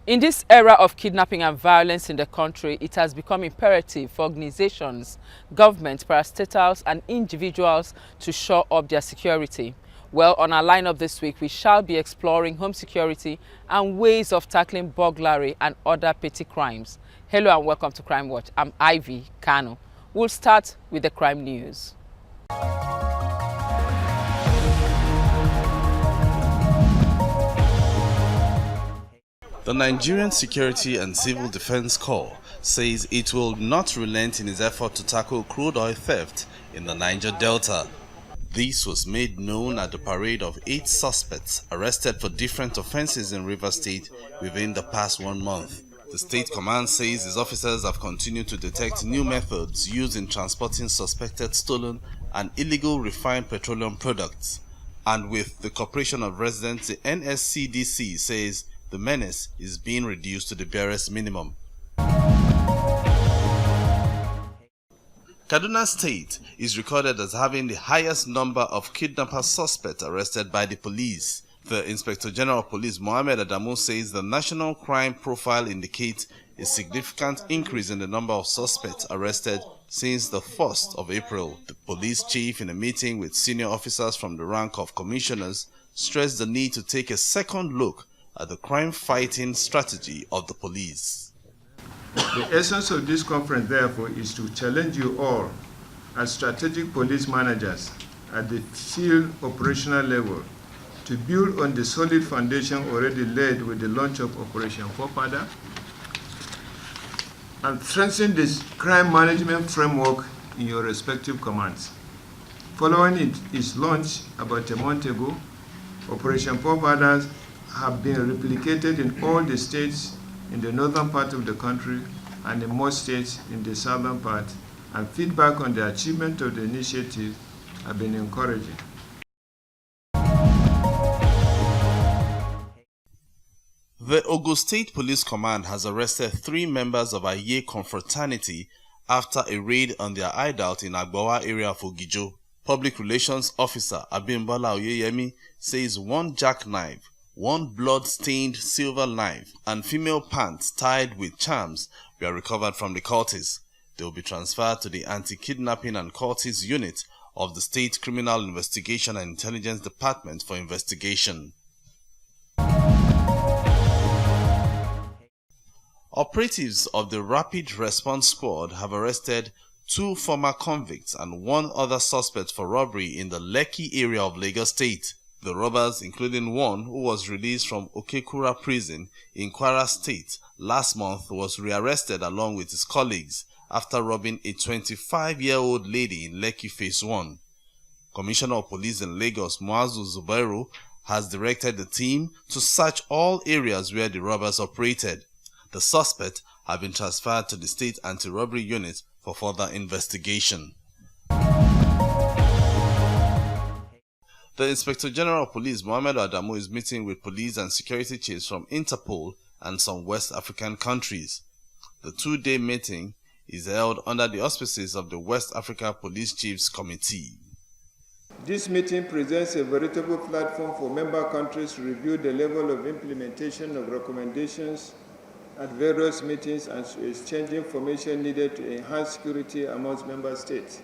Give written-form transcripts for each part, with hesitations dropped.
In this era of kidnapping and violence in the country, it has become imperative for organizations, governments, parastatals and individuals to shore up their security. Well, on our lineup this week, we shall be exploring home security and ways of tackling burglary and other petty crimes. Hello and welcome to Crime Watch. I'm Ivy Kano. We'll start with the crime news. The Nigerian Security and Civil Defense Corps says it will not relent in its effort to tackle crude oil theft in the Niger Delta. This was made known at the parade of 8 suspects arrested for different offences in Rivers State within the past 1 month. The State Command says its officers have continued to detect new methods used in transporting suspected stolen and illegal refined petroleum products. And with the cooperation of residents, the NSCDC says the menace is being reduced to the barest minimum. Kaduna State is recorded as having the highest number of kidnapper suspects arrested by the police. The Inspector General of Police Mohammed Adamu says the national crime profile indicates a significant increase in the number of suspects arrested since the 1st of April. The police chief, in a meeting with senior officers from the rank of commissioners, stressed the need to take a second look at the crime-fighting strategy of the police. The essence of this conference, therefore, is to challenge you all as strategic police managers at the field operational level to build on the solid foundation already laid with the launch of Operation Fopada and strengthen this crime management framework in your respective commands. Following its launch about a month ago, Operation Fopada have been replicated in all the states in the northern part of the country and in most states in the southern part, and feedback on the achievement of the initiative have been encouraging. The Ogun State Police Command has arrested 3 members of Aye confraternity after a raid on their hideout in Agbawa area of Ogijo. Public Relations Officer Abimbola Oyeyemi says 1 jackknife, 1 blood-stained silver knife and female pants tied with charms were recovered from the cultists. They will be transferred to the Anti-Kidnapping and Cultists Unit of the State Criminal Investigation and Intelligence Department for investigation. Operatives of the Rapid Response Squad have arrested 2 former convicts and 1 other suspect for robbery in the Lekki area of Lagos State. The robbers, including one who was released from Okekura prison in Kwara State last month, was rearrested along with his colleagues after robbing a 25-year-old lady in Lekki Phase 1. Commissioner of Police in Lagos, Muazu Zubairu, has directed the team to search all areas where the robbers operated. The suspects have been transferred to the State Anti-Robbery Unit for further investigation. The Inspector General of Police, Mohammed Adamu, is meeting with police and security chiefs from Interpol and some West African countries. The 2-day meeting is held under the auspices of the West Africa Police Chiefs Committee. This meeting presents a veritable platform for member countries to review the level of implementation of recommendations at various meetings and to exchange information needed to enhance security amongst member states.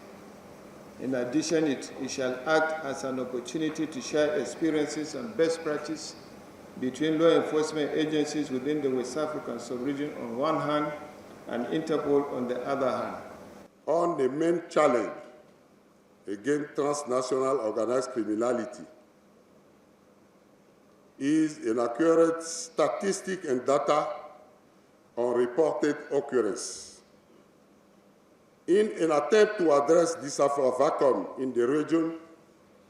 In addition, it shall act as an opportunity to share experiences and best practice between law enforcement agencies within the West African sub-region on one hand and Interpol on the other hand. On the main challenge against transnational organized criminality is an accurate statistic and data on reported occurrence. In an attempt to address this vacuum in the region,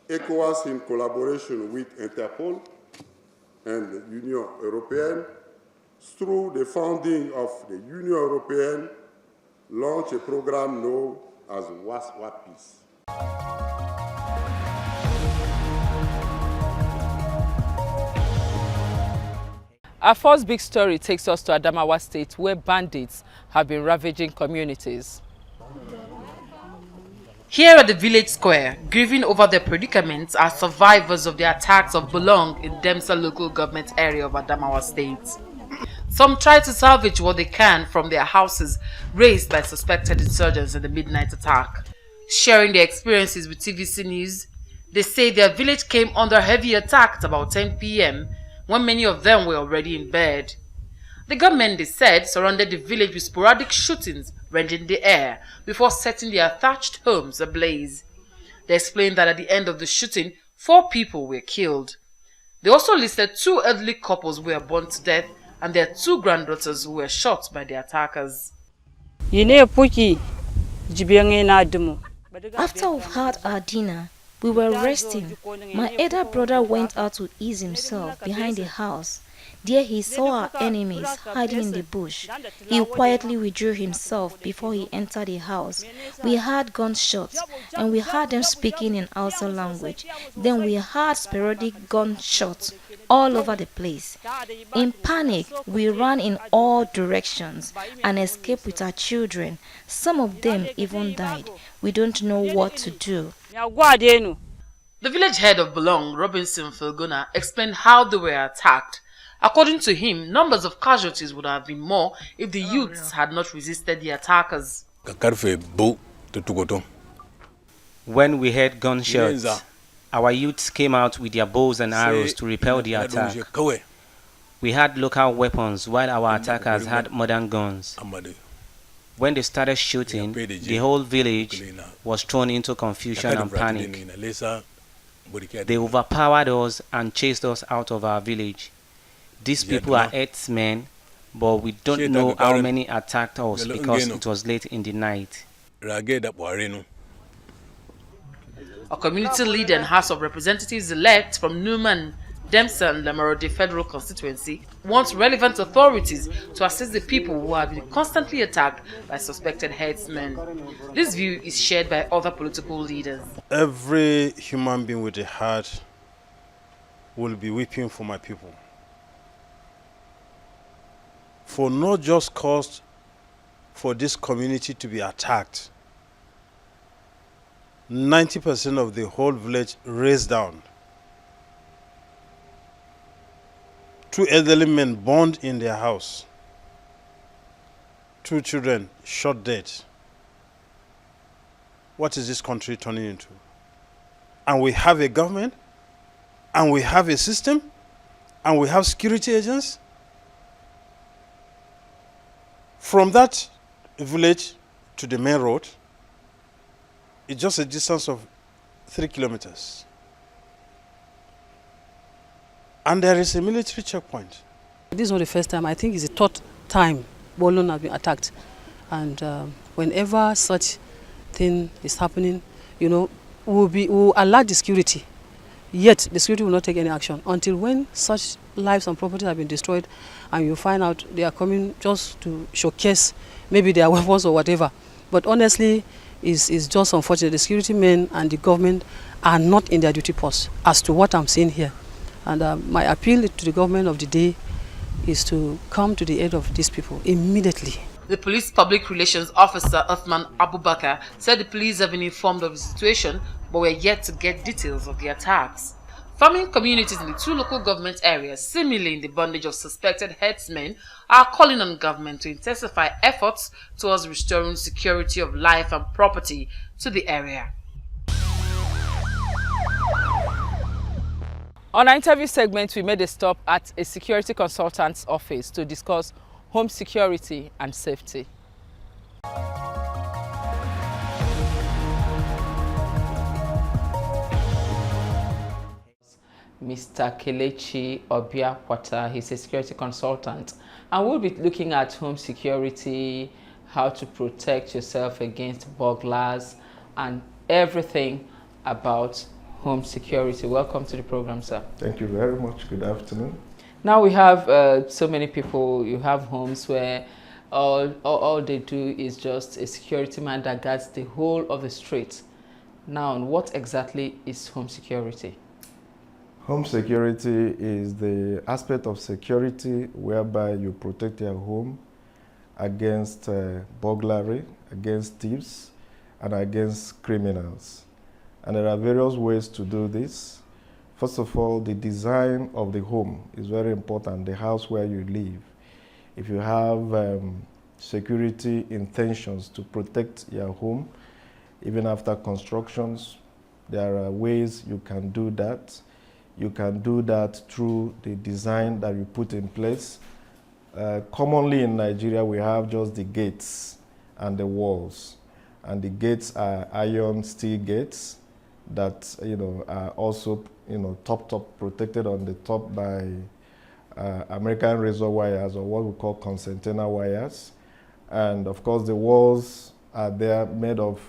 ECOWAS, in collaboration with Interpol and the Union Européenne, through the founding of the Union Européenne, launched a program known as WASWAPIS. Our first big story takes us to Adamawa State, where bandits have been ravaging communities. Here at the village square, grieving over their predicaments are survivors of the attacks of Bolong in Demsa local government area of Adamawa State. Some try to salvage what they can from their houses razed by suspected insurgents in the midnight attack. Sharing their experiences with TVC News, they say their village came under heavy attack at about 10 p.m. when many of them were already in bed. The gunmen, they said, surrounded the village with sporadic shootings rending the air before setting their thatched homes ablaze. They explained that at the end of the shooting, 4 people were killed. They also listed 2 elderly couples who were burned to death and their 2 granddaughters who were shot by the attackers. After we've had our dinner, we were resting. My elder brother went out to ease himself behind the house. There he saw our enemies hiding in the bush. He quietly withdrew himself before he entered the house. We heard gunshots and we heard them speaking in Hausa language. Then we heard sporadic gunshots all over the place. In panic, we ran in all directions and escaped with our children. Some of them even died. We don't know what to do. The village head of Belong, Robinson Filgona, explained how they were attacked. According to him, numbers of casualties would have been more if the youths had not resisted the attackers. When we heard gunshots, our youths came out with their bows and arrows to repel the attack. We had local weapons while our attackers had modern guns. When they started shooting, the whole village was thrown into confusion and panic. They overpowered us and chased us out of our village. These people are herdsmen, but we don't know how many attacked us because it was late in the night. A community leader and House of Representatives elect from Newman, Dempsey and Lamarode Federal Constituency wants relevant authorities to assist the people who have been constantly attacked by suspected herdsmen. This view is shared by other political leaders. Every human being with a heart will be weeping for my people. For no just cause for this community to be attacked. 90% of the whole village razed down. 2 elderly men burned in their house. 2 children shot dead. What is this country turning into? And we have a government, and we have a system, and we have security agents. From that village to the main road, it's just a distance of 3 kilometers. And there is a military checkpoint. This is not the first time. I think it's the 3rd time Bolon has been attacked. And whenever such thing is happening, we'll alert the security. Yet the security will not take any action until when such lives and property have been destroyed and you find out they are coming just to showcase maybe their weapons or whatever. But honestly, it's just unfortunate. The security men and the government are not in their duty post as to what I'm seeing here. And my appeal to the government of the day is to come to the aid of these people immediately. The police public relations officer, Uthman Abubakar, said the police have been informed of the situation but were yet to get details of the attacks. Farming communities in the 2 local government areas, similarly in the bondage of suspected herdsmen, are calling on government to intensify efforts towards restoring security of life and property to the area. On our interview segment, we made a stop at a security consultant's office to discuss home security and safety. Mr. Kelechi Obiakwata, he's a security consultant, and we'll be looking at home security, how to protect yourself against burglars, and everything about home security. Welcome to the program, sir. Thank you very much. Good afternoon. Now we have so many people. You have homes where all they do is just a security man that guards the whole of the street. Now, what exactly is home security? Home security is the aspect of security whereby you protect your home against burglary, against thieves, and against criminals. And there are various ways to do this. First of all, the design of the home is very important, the house where you live. if you have security intentions to protect your home, even after constructions, there are ways you can do that. You can do that through the design that you put in place. Commonly in Nigeria, we have just the gates and the walls. And the gates are iron steel gates that are also top protected on the top by American razor wires, or what we call concertina wires. And of course the walls are there made of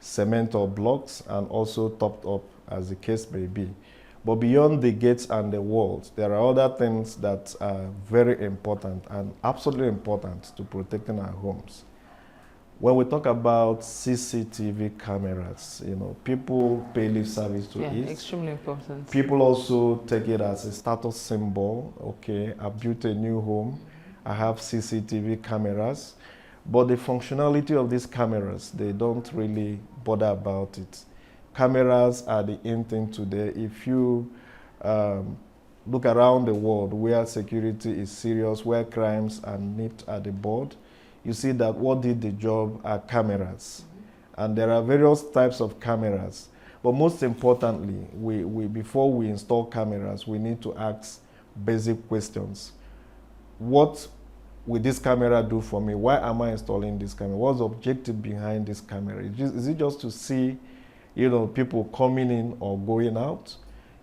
cement or blocks and also topped up as the case may be. But beyond the gates and the walls, there are other things that are very important and absolutely important to protecting our homes. When we talk about CCTV cameras, people pay lip service to it. Extremely important. People also take it as a status symbol. Okay, I built a new home, I have CCTV cameras. But the functionality of these cameras, they don't really bother about it. Cameras are the in thing today. If you look around the world where security is serious, where crimes are nipped at the bud, you see that what did the job are cameras. And there are various types of cameras. But most importantly, before we install cameras, we need to ask basic questions. What will this camera do for me? Why am I installing this camera? What's the objective behind this camera? Is it just to see people coming in or going out?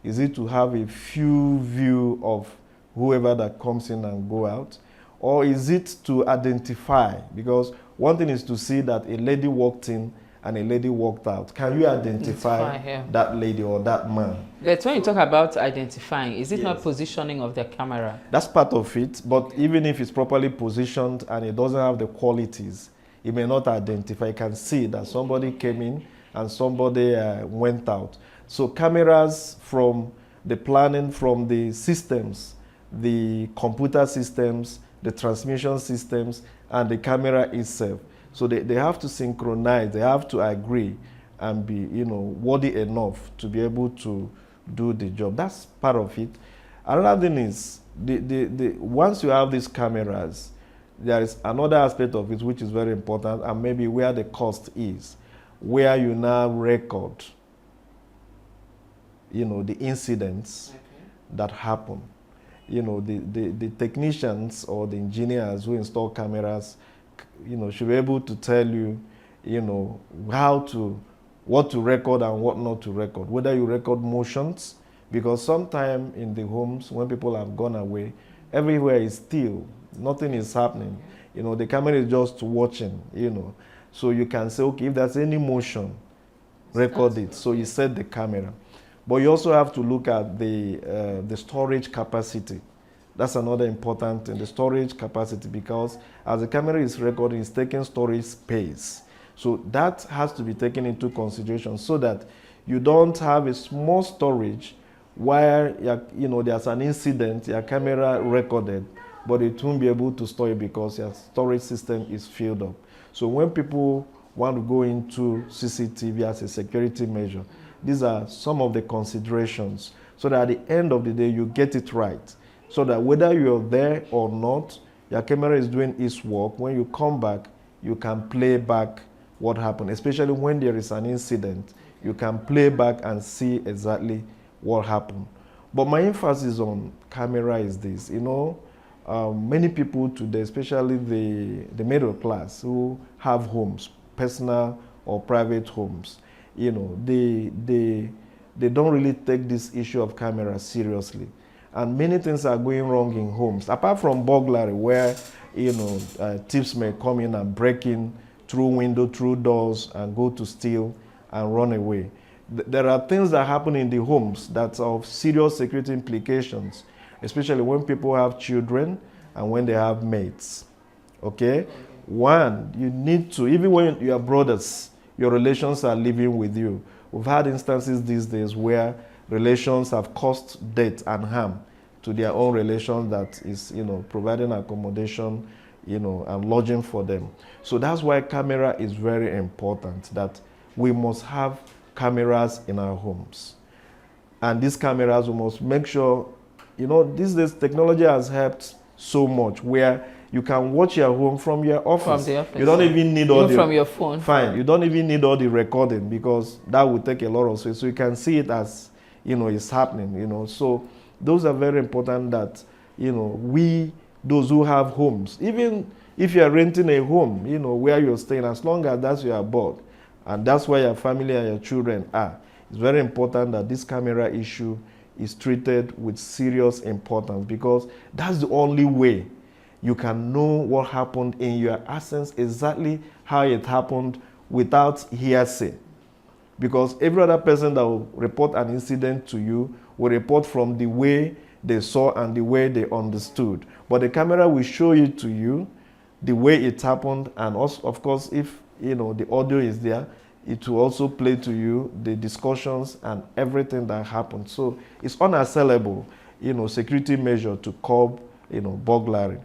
Is it to have a few view of whoever that comes in and go out? Or is it to identify? Because one thing is to see that a lady walked in and a lady walked out. Can you identify that lady or that man? But when you talk about identifying, is it not positioning of the camera? That's part of it, but even if it's properly positioned and it doesn't have the qualities, it may not identify. You can see that somebody came in and somebody went out. So cameras, from the planning, from the systems, the computer systems, the transmission systems, and the camera itself. So they have to synchronize, they have to agree and be worthy enough to be able to do the job. That's part of it. Another thing is, once you have these cameras, there is another aspect of it which is very important, and maybe where the cost is, where you now record the incidents that happen. The technicians or the engineers who install cameras, should be able to tell you, what to record and what not to record. Whether you record motions, because sometimes in the homes, when people have gone away, everywhere is still, nothing is happening. The camera is just watching, So you can say, okay, if there's any motion, record it. So you set the camera. But you also have to look at the storage capacity. That's another important thing, the storage capacity, because as the camera is recording, it's taking storage space. So that has to be taken into consideration so that you don't have a small storage where there's an incident, your camera recorded, but it won't be able to store it because your storage system is filled up. So when people want to go into CCTV as a security measure, these are some of the considerations so that at the end of the day you get it right. So that whether you're there or not, your camera is doing its work. When you come back, you can play back what happened, especially when there is an incident. You can play back and see exactly what happened. But my emphasis on camera is this. Many people today, especially the middle class who have homes, personal or private homes, they don't really take this issue of cameras seriously. And many things are going wrong in homes, apart from burglary, where thieves may come in and break in through window, through doors, and go to steal and run away. There are things that happen in the homes that are of serious security implications, especially when people have children and when they have mates. Okay? One, you need to, even when you are brothers, your relations are living with you. We've had instances these days where relations have caused death and harm to their own relations that is, providing accommodation, and lodging for them. So that's why camera is very important, that we must have cameras in our homes. And these cameras, we must make sure, these days technology has helped so much, where you can watch your home from your office. From the office. You don't even need all the... from your phone. Fine. You don't even need all the recording, because that would take a lot of space. So you can see it as, it's happening, So those are very important that, those who have homes, even if you are renting a home, where you're staying, as long as that's your board, and that's where your family and your children are, it's very important that this camera issue is treated with serious importance, because that's the only way you can know what happened in your absence, exactly how it happened, without hearsay. Because every other person that will report an incident to you will report from the way they saw and the way they understood. But the camera will show it to you the way it happened, and also, of course, if the audio is there, it will also play to you the discussions and everything that happened. So it's unassailable, security measure to curb, burglary.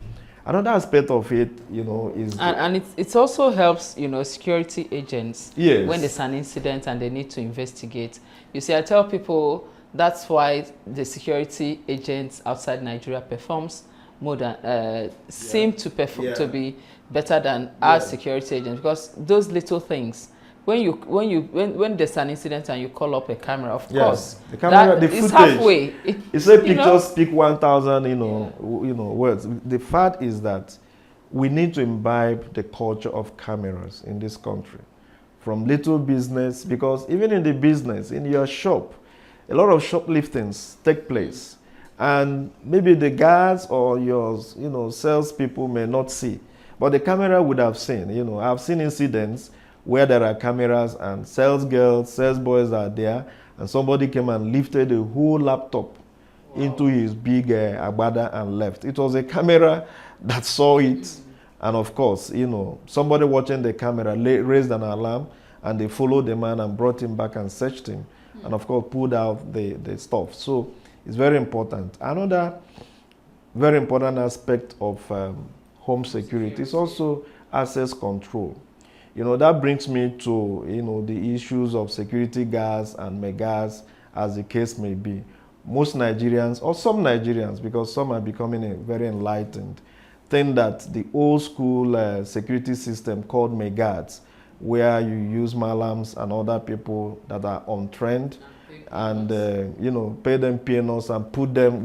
Another aspect of it, is... And it also helps, security agents, yes, when there's an incident and they need to investigate. You see, I tell people that's why the security agents outside Nigeria performs more than, seem to perform, to be better than our security agents, because those little things, when there's an incident and you call up a camera, of course, the camera, the it's footage, halfway. It's a picture speak 1,000, words. The fact is that we need to imbibe the culture of cameras in this country, from little business, because even in the business, in your shop, a lot of shopliftings take place, and maybe the guards or your, salespeople may not see, but the camera would have seen. I've seen incidents where there are cameras and sales girls, sales boys are there, and somebody came and lifted a whole laptop into his big agbada and left. It was a camera that saw it, and of course, somebody watching the camera raised an alarm, and they followed the man and brought him back and searched him, and of course pulled out the stuff. So it's very important. Another very important aspect of home security is also access control. That brings me to, the issues of security guards and megas, as the case may be. Most Nigerians, or some Nigerians, because some are becoming very enlightened, think that the old school security system called megads, where you use malams and other people that are on trend, and, pay them peanuts and put them,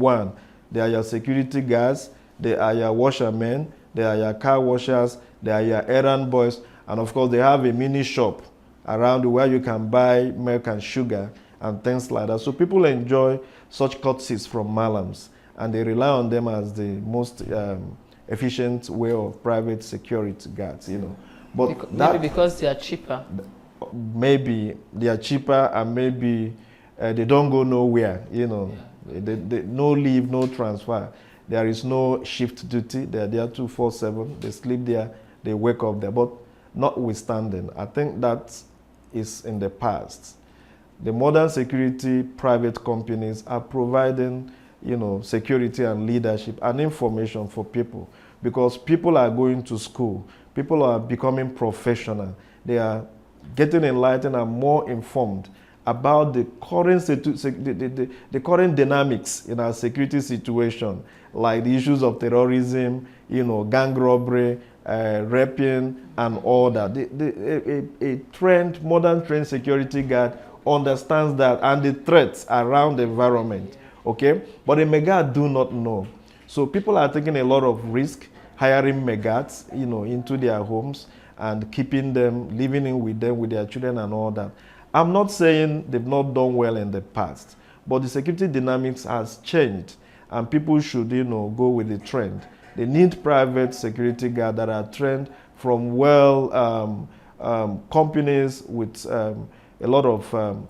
they are your security guards, they are your washermen, they are your car washers, they are your errand boys, and of course, they have a mini shop around where you can buy milk and sugar and things like that. So people enjoy such courtesies from malams, and they rely on them as the most efficient way of private security guards, But maybe because they are cheaper. Maybe they are cheaper, and maybe they don't go nowhere, no leave, no transfer. There is no shift duty. They are there 24/7. They sleep there, they wake up there. But notwithstanding, I think that is in the past. The modern security private companies are providing, security and leadership and information for people, because people are going to school. People are becoming professional. They are getting enlightened and more informed about the current the current dynamics in our security situation, like the issues of terrorism, gang robbery, raping, and all that. A modern trained security guard understands that, and the threats around the environment. Okay, but the megad do not know. So people are taking a lot of risk hiring megads, into their homes and keeping them, living in with them, with their children and all that. I'm not saying they've not done well in the past, but the security dynamics has changed, and people should, go with the trend. They need private security guards that are trained from companies with a lot of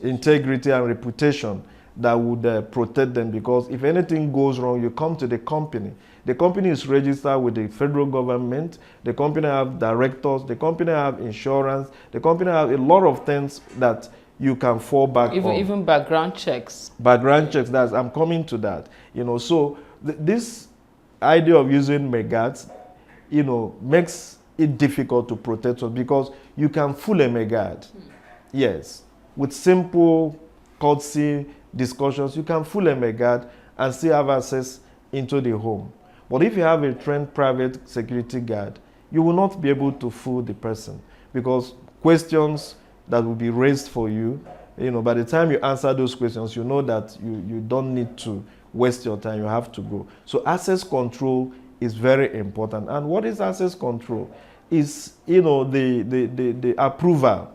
integrity and reputation that would protect them, because if anything goes wrong, you come to the company. The company is registered with the federal government. The company have directors. The company have insurance. The company have a lot of things that you can fall back on. Even background checks. Background checks, I'm coming to that. So this idea of using megads, makes it difficult to protect us, because you can fool a megad. Yes. With simple courtesy discussions, you can fool a megad and still have access into the home. But if you have a trained private security guard, you will not be able to fool the person, because questions that will be raised for you, by the time you answer those questions, you know that you don't need to waste your time, you have to go. So access control is very important. And what is access control? Is, the approval,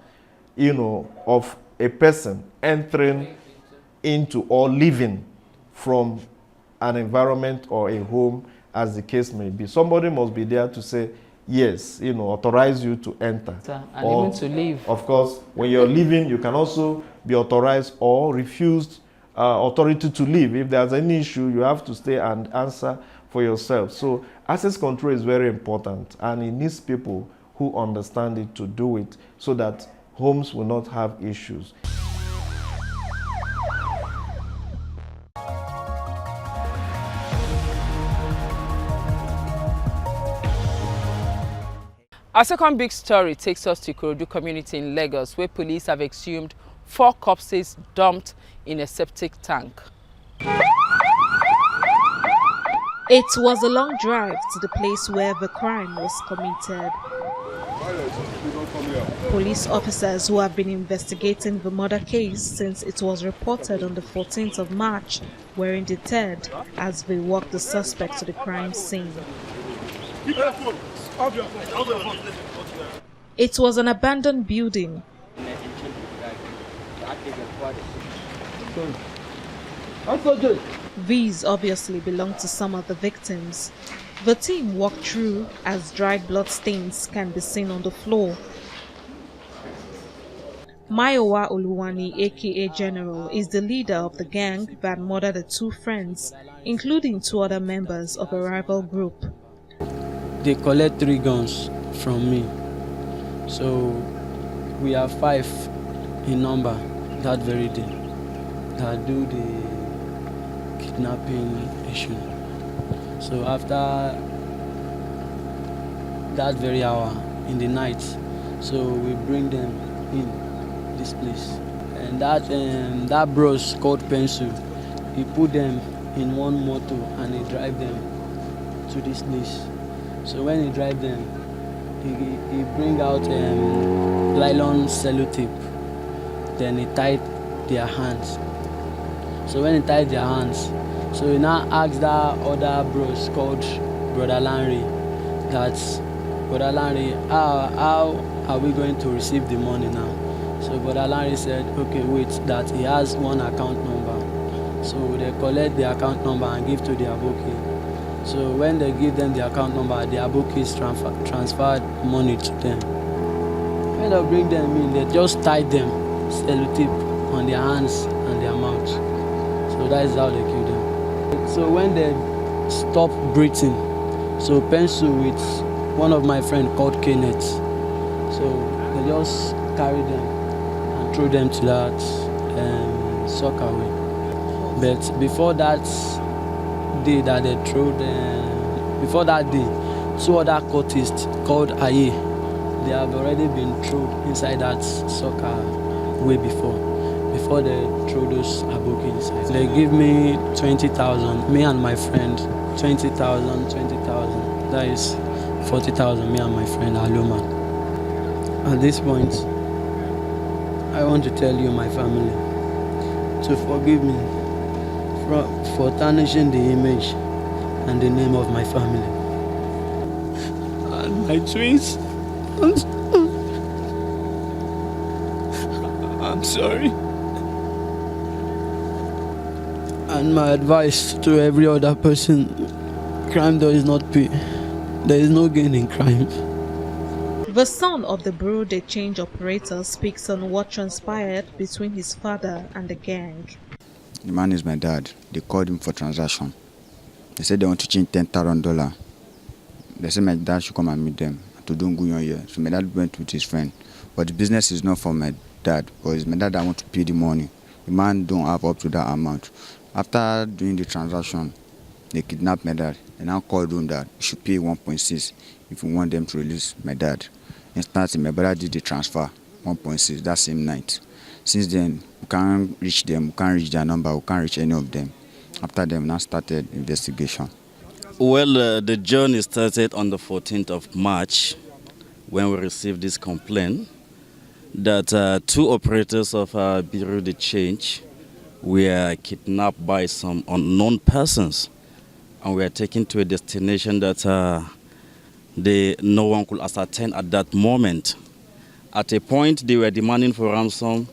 of a person entering into or leaving from an environment or a home, as the case may be. Somebody must be there to say, yes, authorize you to enter. And or, even to leave. Of course, when you're leaving, you can also be authorized or refused authority to leave. If there's any issue, you have to stay and answer for yourself. So access control is very important, and it needs people who understand it to do it, so that homes will not have issues. Our second big story takes us to Ikorodu community in Lagos, where police have exhumed 4 corpses dumped in a septic tank. It was a long drive to the place where the crime was committed. Police officers who have been investigating the murder case since it was reported on the 14th of March were undeterred as they walked the suspect to the crime scene. It was an abandoned building. These obviously belong to some of the victims. The team walked through as dried blood stains can be seen on the floor. Mayowa Oluwani, aka General, is the leader of the gang that murdered the 2 friends, including 2 other members of a rival group. They collect 3 guns from me. So we are 5 in number that very day that do the kidnapping issue. So after that very hour in the night, so we bring them in this place. And that bros called Pencil, he put them in one motor and he drive them to this place. So when he drive them, he bring out nylon sellotape. Then he tied their hands. So when he tied their hands, so he now asked that other bros called Brother Larry, that Brother Larry, how are we going to receive the money now? So Brother Larry said, okay, wait, that he has one account number. So they collect the account number and give to the aboki. So when they give them the account number, the abokis transferred money to them. When they bring them in, they just tie them sellotape on their hands and their mouths. So that is how they kill them. So when they stop breathing, so Pencil with one of my friends called Kenneth, so they just carry them and throw them to that soccer way. But before that day that they threw them, before that day, 2 other cultists called Aye, they have already been thrown inside that soccer way before they throw those aboki inside. They give me 20,000, me and my friend, 20,000. That is 40,000, me and my friend Aloma. At this point, I want to tell you, my family, to forgive me for tarnishing the image and the name of my family. And my twins, I'm sorry. And my advice to every other person, crime does not pay. There is no gain in crime. The son of the Bureau de Change operator speaks on what transpired between his father and the gang. The man is my dad. They called him for transaction. They said they want to change $10,000. They said my dad should come and meet them to do good here. So my dad went with his friend. But the business is not for my dad, because it's my dad that want to pay the money. The man don't have up to that amount. After doing the transaction, they kidnapped my dad and now called him that he should pay 1.6 if we want them to release my dad. Instantly, my brother did the transfer, 1.6, that same night. Since then, we can't reach them, we can't reach their number, we can't reach any of them. After them, now started investigation. Well, the journey started on the 14th of March when we received this complaint that two operators of Bureau de Change were kidnapped by some unknown persons and were taken to a destination that no one could ascertain at that moment. At a point, they were demanding for ransom,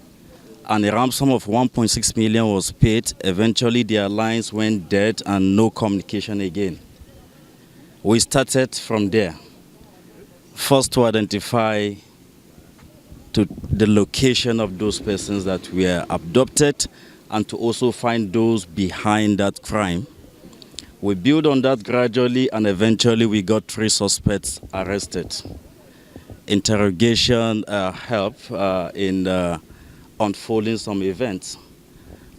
and a ransom of 1.6 million was paid. Eventually, their lines went dead and no communication again. We started from there, first to identify the location of those persons that were abducted and to also find those behind that crime. We built on that gradually, and eventually we got 3 suspects arrested. Interrogation helped in unfolding some events.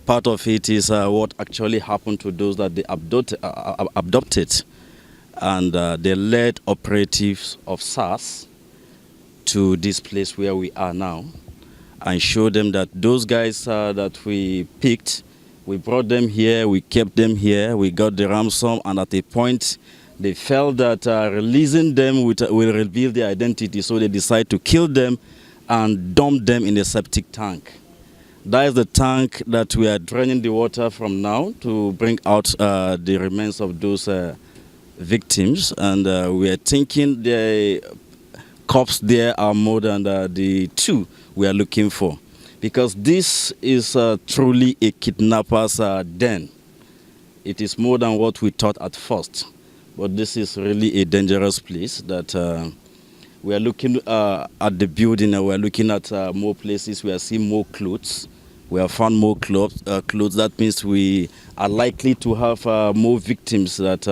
Part of it is what actually happened to those that they abducted. And they led operatives of SARS to this place where we are now and showed them that those guys that we picked, we brought them here, we kept them here, we got the ransom, and at a point they felt that releasing them will reveal their identity, so they decided to kill them and dump them in a septic tank. That is the tank that we are draining the water from now to bring out the remains of those victims, and we are thinking the corpses there are more than the 2 we are looking for, because this is truly a kidnapper's den. It is more than what we thought at first, but this is really a dangerous place that we are looking at the building, and we are looking at more places. We are seeing more clothes. We have found more clothes. That means we are likely to have more victims that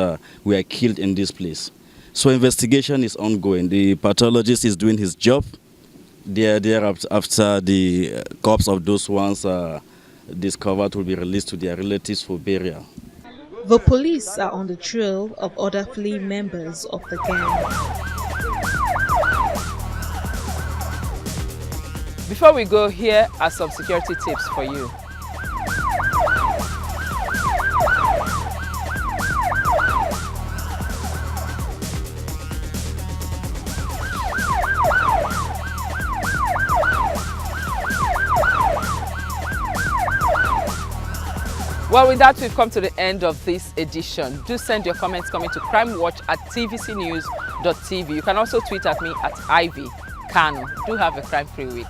were killed in this place. So investigation is ongoing. The pathologist is doing his job. They are there after the corpse of those ones discovered will be released to their relatives for burial. The police are on the trail of other fleeing members of the gang. Before we go, here are some security tips for you. Well, with that, we've come to the end of this edition. Do send your comments coming to crimewatch@tvcnews.tv. You can also tweet at me at Ivy Kanu. Do have a crime-free week.